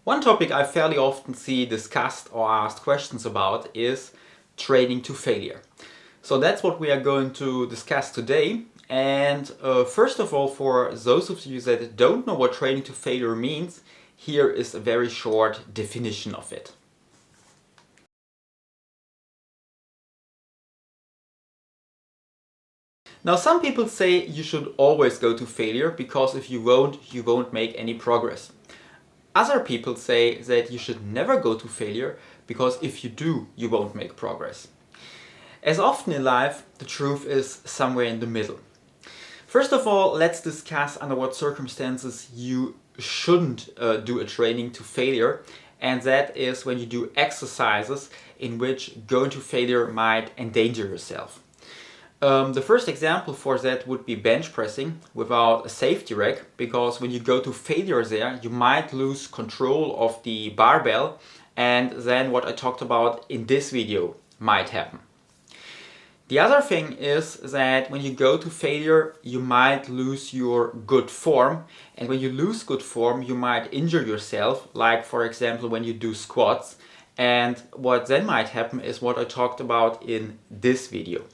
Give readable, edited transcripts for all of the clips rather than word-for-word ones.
One topic I fairly often see discussed or asked questions about is training to failure. So that's what we are going to discuss today. And first of all, for those of you that don't know what training to failure means, here is a very short definition of it. Now, some people say you should always go to failure because if you won't make any progress. Other people say that you should never go to failure because if you do, you won't make progress. As often in life, the truth is somewhere in the middle. First of all, let's discuss under what circumstances you shouldn't do a training to failure, and that is when you do exercises in which going to failure might endanger yourself. The first example for that would be bench pressing without a safety rack, because when you go to failure there, you might lose control of the barbell, and then what I talked about in this video might happen. The other thing is that when you go to failure, you might lose your good form, and when you lose good form, you might injure yourself, like for example when you do squats, and what then might happen is what I talked about in this video.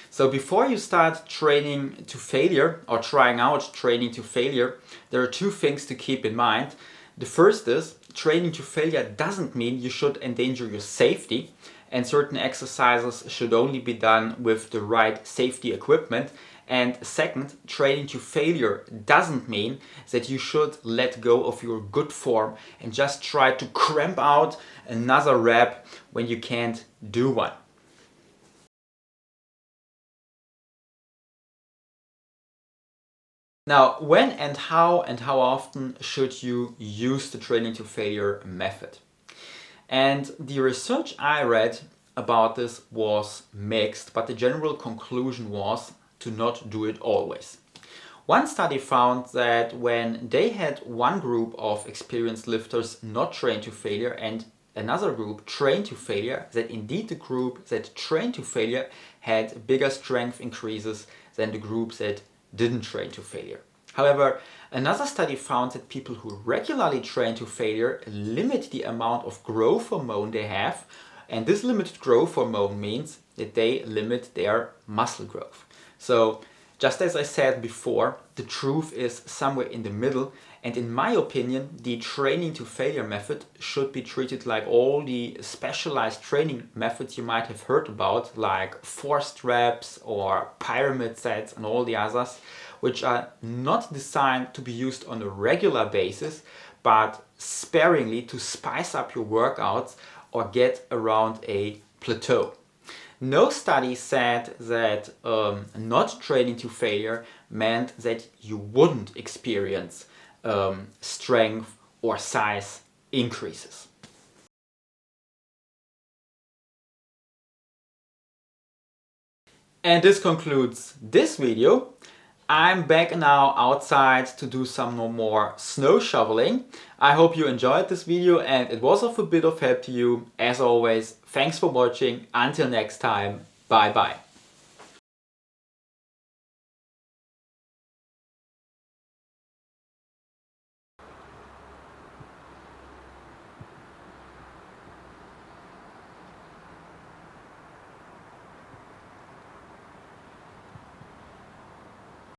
So before you start training to failure or trying out training to failure, there are two things to keep in mind. The first is training to failure doesn't mean you should endanger your safety, and certain exercises should only be done with the right safety equipment. And second, training to failure doesn't mean that you should let go of your good form and just try to cramp out another rep when you can't do one. Now, when and how often should you use the training to failure method? And the research I read about this was mixed, but the general conclusion was to not do it always. One study found that when they had one group of experienced lifters not trained to failure and another group trained to failure, that indeed the group that trained to failure had bigger strength increases than the group that didn't train to failure. However, another study found that people who regularly train to failure limit the amount of growth hormone they have, and this limited growth hormone means that they limit their muscle growth. So, just as I said before, the truth is somewhere in the middle, and in my opinion, the training to failure method should be treated like all the specialized training methods you might have heard about, like forced reps or pyramid sets and all the others, which are not designed to be used on a regular basis, but sparingly to spice up your workouts or get around a plateau. No study said that not training to failure meant that you wouldn't experience strength or size increases. And this concludes this video. I'm back now outside to do some more snow shoveling. I hope you enjoyed this video and it was of a bit of help to you. As always, thanks for watching. Until next time, bye bye.